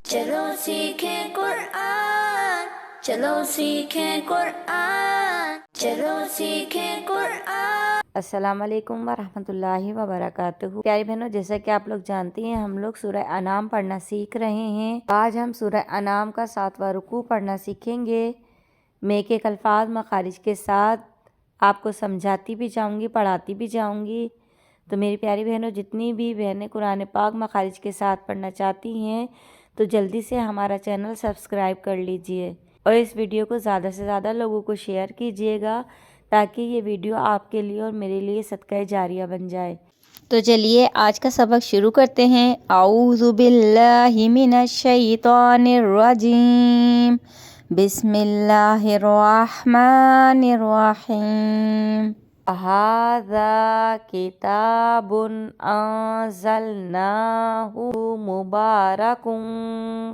چلو سیکھیں قرآن، چلو سیکھیں قرآن، چلو سیکھیں قرآن۔ السلام علیکم ورحمۃ اللہ وبرکاتہ۔ پیاری بہنوں، جیسا کہ آپ لوگ جانتی ہیں ہم لوگ سورہ انعام پڑھنا سیکھ رہے ہیں۔ آج ہم سورہ انعام کا 7واں رکوع پڑھنا سیکھیں گے۔ میں ایک ایک الفاظ مخارج کے ساتھ آپ کو سمجھاتی بھی جاؤں گی، پڑھاتی بھی جاؤں گی۔ تو میری پیاری بہنوں، جتنی بھی بہنیں قرآن پاک مخارج کے ساتھ پڑھنا چاہتی ہیں تو جلدی سے ہمارا چینل سبسکرائب کر لیجئے اور اس ویڈیو کو زیادہ سے زیادہ لوگوں کو شیئر کیجئے گا تاکہ یہ ویڈیو آپ کے لیے اور میرے لیے صدقہ جاریہ بن جائے۔ تو چلیے آج کا سبق شروع کرتے ہیں۔ اعوذ باللہ من الشیطان الرجیم، بسم اللہ الرحمن الرحیم۔ ھذا کتاب انزلناہ مبارک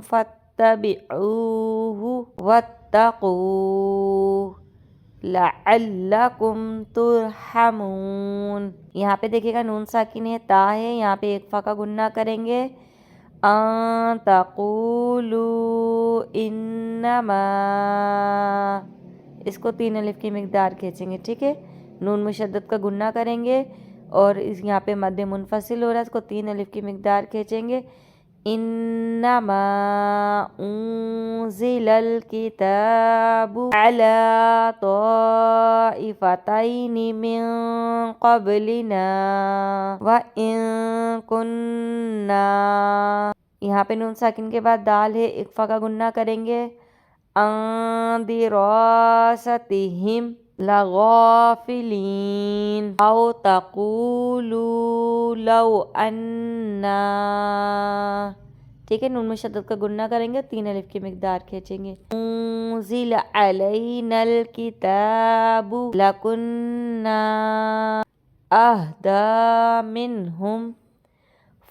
فاتبعوہ واتقوہ لعلکم ترحمون۔ یہاں پہ دیکھیے گا نون ساکن ہے، تا ہے، یہاں پہ ایک فا کا گنہ کریں گے۔ ان تقولوا انما، اس کو 3 الف کی مقدار کھینچیں گے، ٹھیک ہے۔ نون مشدد کا گنہ کریں گے اور یہاں پہ مد منفصل ہو رہا ہے، اس کو 3 الف کی مقدار کھینچیں گے۔ انما انزل الکتاب علی طائفتین من قبلنا وان کننا، یہاں پہ نون ساکن کے بعد دال ہے، ایک فا کا گنہ کریں گے۔ عن دراستہم لغافلین او تقولوا لو انا، ٹھیک ہے۔ نون مشدد کا گنہ کریں گے، 3 الف کی مقدار کھینچیں گے۔ انزل علینا الکتاب لکننا اہدی منہم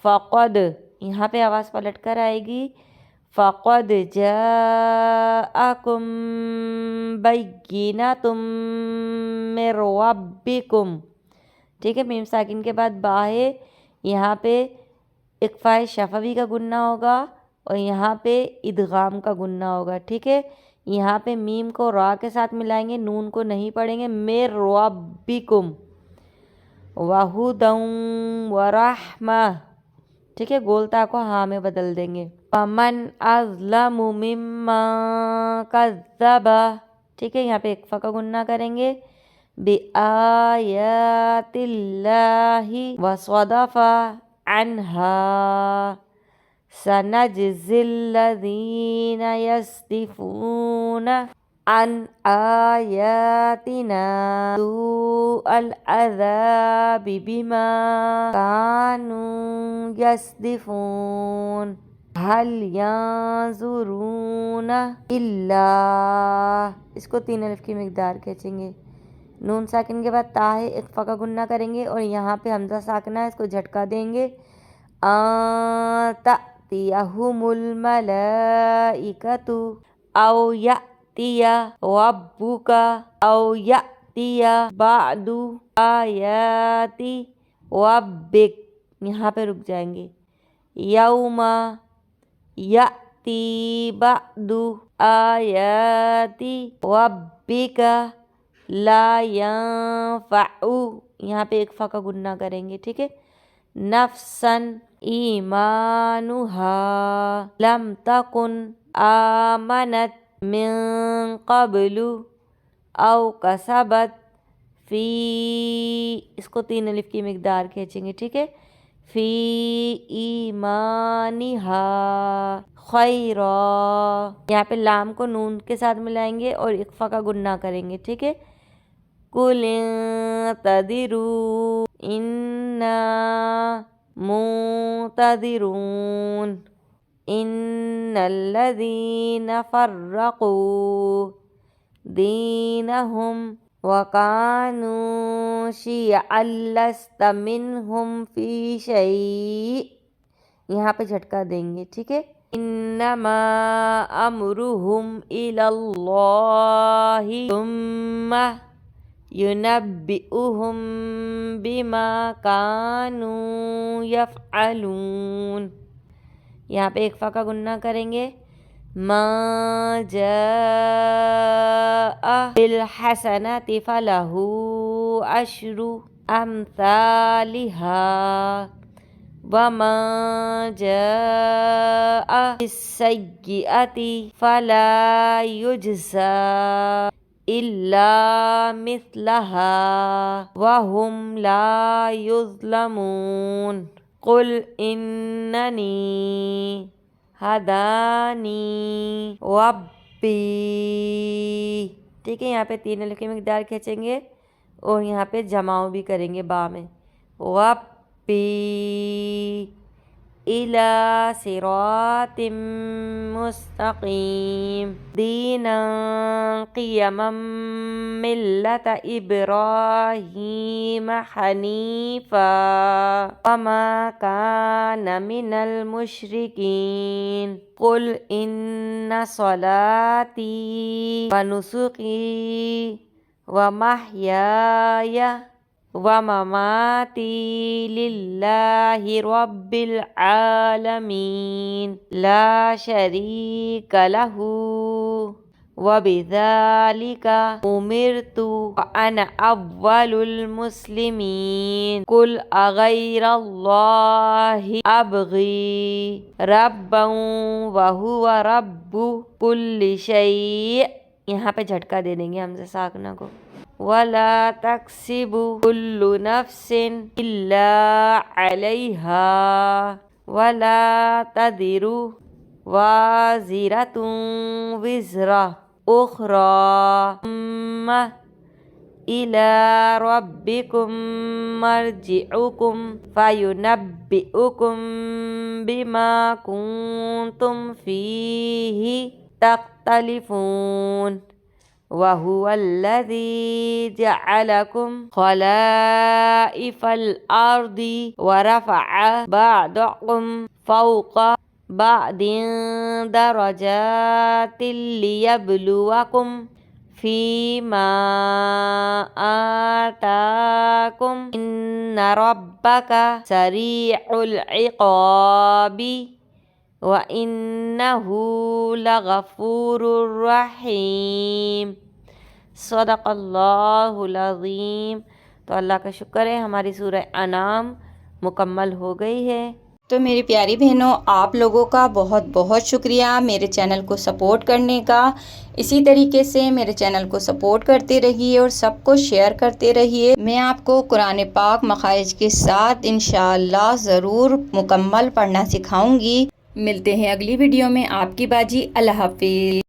فقد، یہاں پہ آواز پلٹ کر آئے گی، فقد جاءکم بینۃ من ربکم، ٹھیک ہے۔ میم ساکن کے بعد با ہے، یہاں پہ اقفاء شفوی کا گنہ ہوگا اور یہاں پہ ادغام کا گنہ ہوگا، ٹھیک ہے۔ یہاں پہ میم کو را کے ساتھ ملائیں گے، نون کو نہیں پڑھیں گے۔ من ربکم وہدی ورحمہ، ٹھیک ہے، گولتا کو ہاں میں بدل دیں گے۔ ومن اظلم ممن کذب، ٹھیک ہے، یہاں پہ ایک فا کا گنہ کریں گے۔ بآیات اللہ وصدف عنہا سنجزی الذین یصدفون عن آیاتنا سوء العذاب بما كانوا یصدفون هل ينظرون الا، اس کو 3 الف کی مقدار کھینچیں گے۔ نون ساکن کے بعد تا ہے، ایک فا کا گنہ کریں گے اور یہاں پہ حمزہ ساکنہ ہے، اس کو جھٹکا دیں گے۔ ان تأتیہم الملائکۃ او یأتی ربک او یأتی بعض آیات ربک، یہاں پہ رک جائیں گے۔ یوم یأتی بعض آیات ربک لا ینفع، یہاں پہ ایک فا کا گنہ کریں گے، ٹھیک ہے۔ نفسا ایمانہا لم تکن آمنت من قبل او کسبت فی، اس کو 3 الف کی مقدار کھینچیں گے، ٹھیک ہے۔ فی ایمانہا خیرا، یہاں پہ لام کو نون کے ساتھ ملائیں گے اور ایک فا کا گنہ کریں گے، ٹھیک ہے۔ قل انتظروا انا منتظرون ان الذین فرقوا دینہم وکانوا شیعا لست منہم فی شیء، یہاں پہ جھٹکا دیں گے، ٹھیک ہے۔ انما امرہم الی اللہ ثم ينبئهم بما كانوا يفعلون. یہاں پہ ایک فا کا گنہ کریں گے. ما جاء بالحسنة فله عشر أمثالها وما جاء بالسيئة فلا يجزى إلا مثلها وهم لا يظلمون. قل إنني ہدانی ربی. ٹھیک ہے, یہاں پہ 3 الف کی مقدار کھینچیں گے اور یہاں پہ جماؤ بھی کریں گے با میں. ربی الی صراط مستقیم دینا قیما ملت ابراہیم حنیفا وما کان من المشرکین. قل ان صلاتی ونسکی ومحیای ومماتی للہ رب العالمین لا شریک لہ وبذالک امرت وانا اول المسلمین. قل اغیر اللہ ابغی ربا وہو رب کل شیء. یہاں پہ جھٹکا دے دیں گے ہم سے ساکنہ کو. وَلَا تَكْسِبُ كُلُّ نَفْسٍ إِلَّا عَلَيْهَا وَلَا تَزِرُ وَازِرَةٌ وِزْرَ أُخْرَى ثُمَّ إِلَى رَبِّكُمْ مَرْجِعُكُمْ فَيُنَبِّئُكُمْ بِمَا كُنْتُمْ فِيهِ تَخْتَلِفُونَ. وَهُوَ الَّذِي جَعَلَكُمْ خَلَائِفَ الْأَرْضِ وَرَفَعَ بَعْضَكُمْ فَوْقَ بَعْضٍ دَرَجَاتٍ لِيَبْلُوَكُمْ فِيمَا آتَاكُمْ إِنَّ رَبَّكَ سَرِيعُ الْعِقَابِ وَإِنَّهُ لَغَفُورٌ رَحِيمٌ. صدق اللہ العظیم. تو اللہ کا شکر ہے ہماری سورہ انعام مکمل ہو گئی ہے. تو میری پیاری بہنوں، آپ لوگوں کا بہت بہت شکریہ میرے چینل کو سپورٹ کرنے کا. اسی طریقے سے میرے چینل کو سپورٹ کرتے رہیے اور سب کو شیئر کرتے رہیے. میں آپ کو قرآن پاک مخارج کے ساتھ انشاءاللہ ضرور مکمل پڑھنا سکھاؤں گی. ملتے ہیں اگلی ویڈیو میں. آپ کی باجی. اللہ حافظ.